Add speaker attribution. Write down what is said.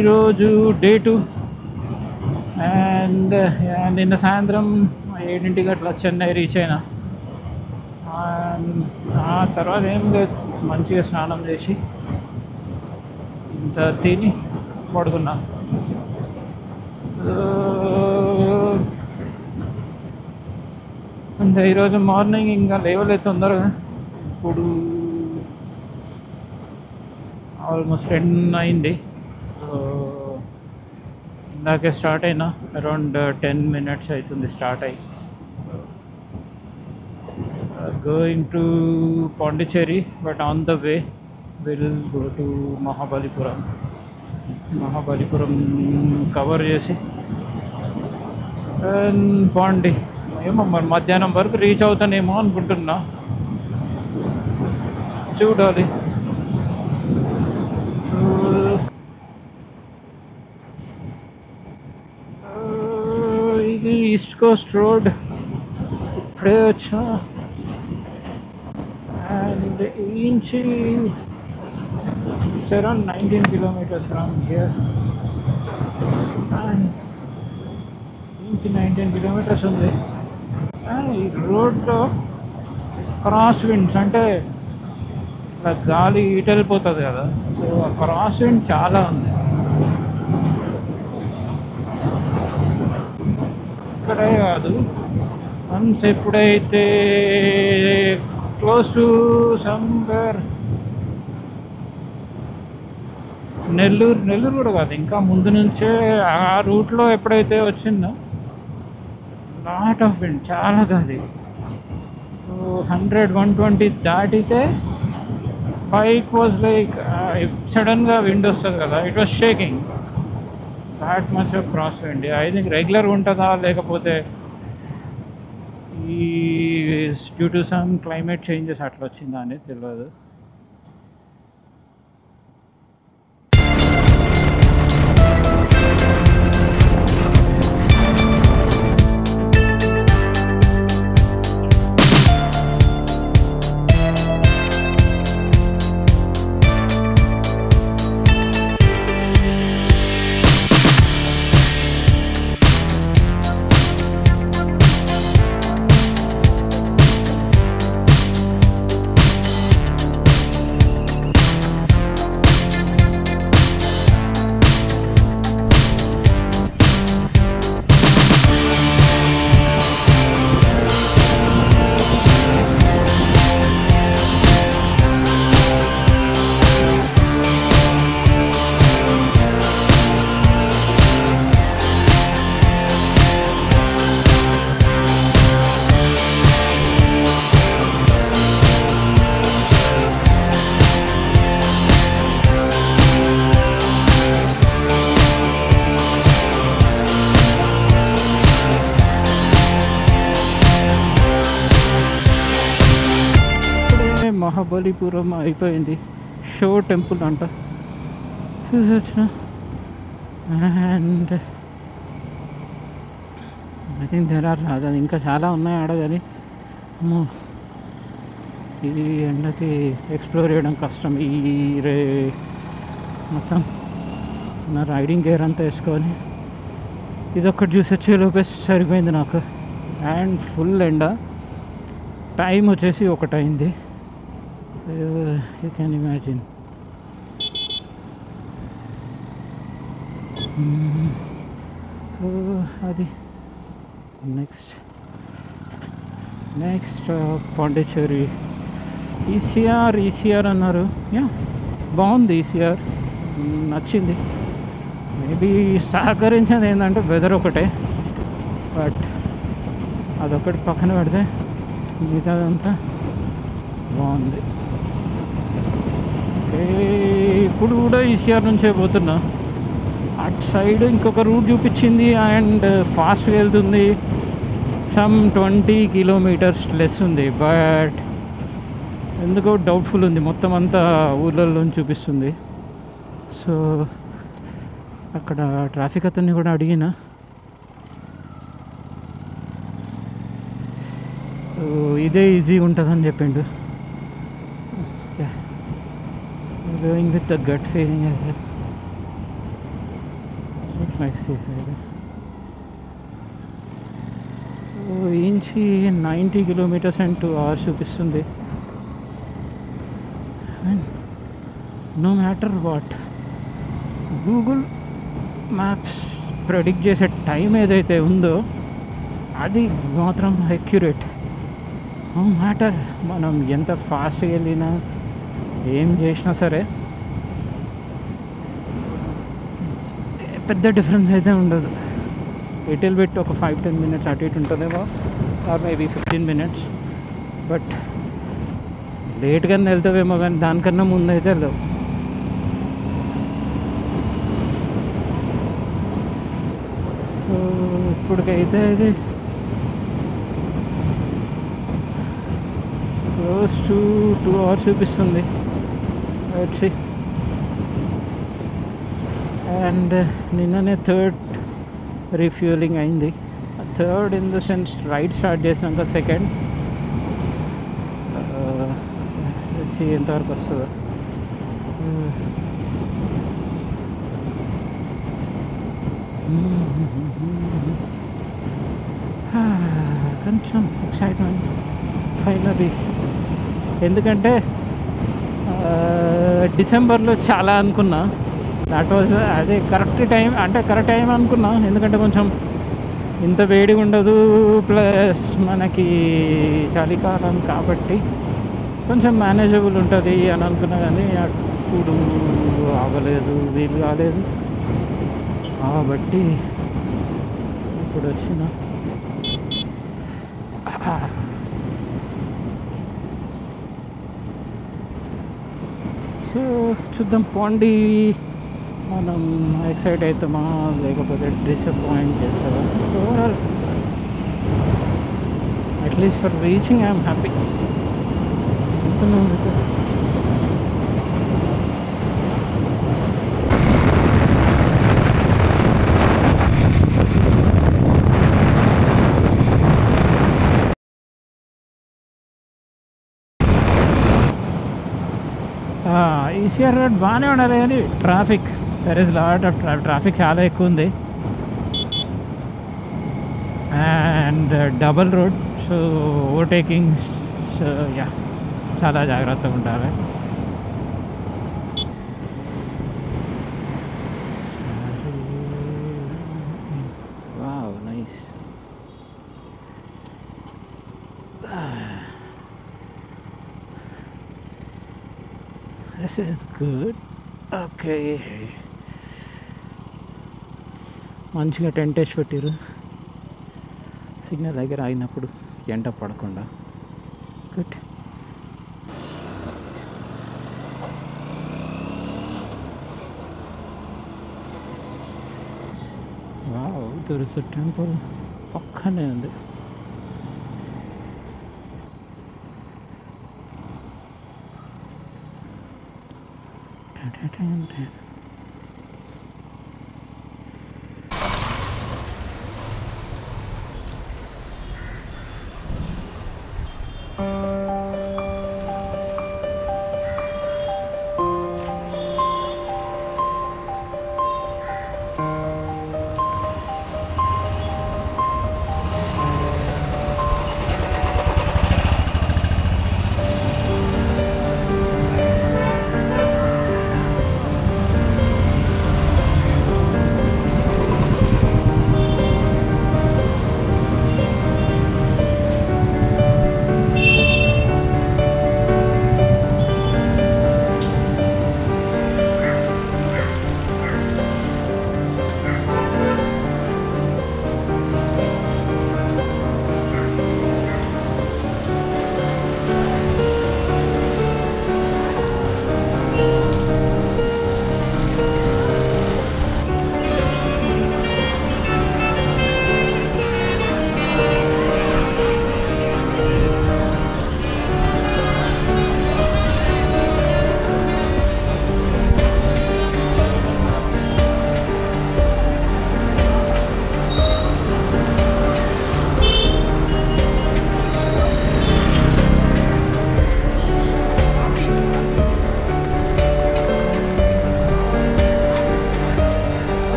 Speaker 1: ఈరోజు day 2 and నిన్న సాయంత్రం 7 గంటల చెన్నై రీచ్ అయినా. అండ్ ఆ తర్వాత ఏం లేదు, మంచిగా స్నానం చేసి ఇంత తిని పడుకున్నా. అంతే, ఈరోజు మార్నింగ్ ఇంకా లేవలేదు తొందరగా. ఇప్పుడు ఆల్మోస్ట్ 10 అయింది. ఇందాకే స్టార్ట్ అయినా, అరౌండ్ 10 minutes అవుతుంది స్టార్ట్ అయ్యి. Going to Pondicherry, but on the way will go to Mahabalipuram cover చేసి అండ్ పాండి ఏమో మరి మధ్యాహ్నం వరకు రీచ్ అవుతానేమో అనుకుంటున్నా, చూడాలి. ఇది ఈస్ట్ కోస్ట్ రోడ్, ఇప్పుడే వచ్చా. And inch it's around 19 kilometers from here. And inch 19 kilometers ఉంది. ఈ రోడ్లో క్రాస్ విండ్స్ అంటే ఇట్లా గాలి ఇటు వెళ్ళిపోతుంది కదా, సో ఆ క్రాస్ విండ్ చాలా ఉంది. ఇక్కడే కాదు, వన్స్ ఎప్పుడైతే క్లోజ్ టు సమ్వేర్ నెల్లూరు కూడా కాదు, ఇంకా ముందు నుంచే ఆ రూట్లో ఎప్పుడైతే వచ్చిందో లాట్ ఆఫ్ విండ్, చాలా గాలి. 100-120 దాటితే బైక్ వాజ్ లైక్ సడన్గా విండ్ వస్తుంది కదా, it was shaking that much of cross wind. I think రెగ్యులర్గా ఉంటుందా లేకపోతే ఈ due to some climate changes అట్లా వచ్చిందా అనేది తెలియదు. మహాబలిపురం అయిపోయింది, షో టెంపుల్ అంట చూసి వచ్చిన. And I think there are అది ఇంకా చాలా ఉన్నాయి ఆడ, కానీ ఈ ఎండకి ఎక్స్ప్లోర్ చేయడం కష్టం. మొత్తం నా రైడింగ్ గేర్ అంతా వేసుకొని ఇదొక్కటి చూసి వచ్చేలోపే సరిపోయింది నాకు. అండ్ ఫుల్ ఎండ, టైం వచ్చేసి 1 అయింది. You can imagine. అది నెక్స్ట్ పాండిచ్చేరి. ఈసీఆర్ అన్నారు. యా, బాగుంది ఈసీఆర్, నచ్చింది. మేబీ సహకరించేది ఏంటంటే వెదర్ ఒకటే, బట్ అదొకటి పక్కన పెడితే మిగతాదంతా బాగుంది. ఇప్పుడు కూడా ఈసీఆర్ నుంచే పోతున్నా. అటు సైడ్ ఇంకొక రూట్ చూపించింది అండ్ ఫాస్ట్గా వెళ్తుంది, సమ్ 20 kilometers లెస్ ఉంది. బట్ ఎందుకో డౌట్ఫుల్ ఉంది, మొత్తం అంతా ఊర్లలో చూపిస్తుంది. సో అక్కడ ట్రాఫిక్ అతన్ని కూడా అడిగిన, ఇదే ఈజీగా ఉంటుందని చెప్పిండు. going with the gut feeling as well. I see. ఇంచి 90 కిలోమీటర్స్ అండ్ 2 hours చూపిస్తుంది. No matter what Google Maps predict చేసే టైం ఏదైతే ఉందో అది మాత్రం అక్యురేట్. నో మ్యాటర్ మనం ఎంత ఫాస్ట్గా వెళ్ళినా ఏం చేసినా సరే పెద్ద డిఫరెన్స్ అయితే ఉండదు. లిటిల్ బిట్ ఒక 5-10 minutes అటు ఇటు ఉంటుందేమో, ఆర్ మేబీ 15 minutes. బట్ లేట్గానే వెళ్తావేమో కానీ దానికన్నా ముందు అయితే వెళ్తావు. సో ఇప్పటికైతే ఇది క్లోజ్ టు 2 hours చూపిస్తుంది. వచ్చి అండ్ నిన్ననే థర్డ్ రీఫ్యూలింగ్ అయింది. Third in the sense ride start చేసినాక సెకండ్. వచ్చి ఎంతవరకు వస్తుందో. కొంచెం ఎక్సైట్మెంట్ ఫైనలీ. ఎందుకంటే డిసెంబర్లో చాలా అనుకున్నా. దట్ వాజ్ అదే కరెక్ట్ టైం, అంటే కరెక్ట్ టైం అనుకున్నా. ఎందుకంటే కొంచెం ఇంత వేడిగా ఉండదు, ప్లస్ మనకి చలికాలం కాబట్టి కొంచెం మేనేజబుల్ ఉంటుంది అని అనుకున్నా. కానీ అప్పుడు అవ్వలేదు, వీలు కాలేదు. కాబట్టి ఇప్పుడు వచ్చిన సో చూద్దాం పాండి మనం ఎక్సైట్ అవుతామా లేకపోతే డిసప్పాయింట్ చేస్తామా. Overall at least for reaching I'm happy. ECR road బాగానే ఉండాలి కానీ traffic, there is lot of traffic చాలా ఎక్కువ ఉంది. And double road, so overtakings, yeah చాలా జాగ్రత్తగా ఉండాలి. Wow nice. This is good. Okay. మంచిగా టెంట్ వేసి పెట్టారు సిగ్నల్ దగ్గర అయినప్పుడు ఎండ పడకుండా. Good. Wow, there is a temple పక్కనే ఉంది. Dun, dun, dun, dun.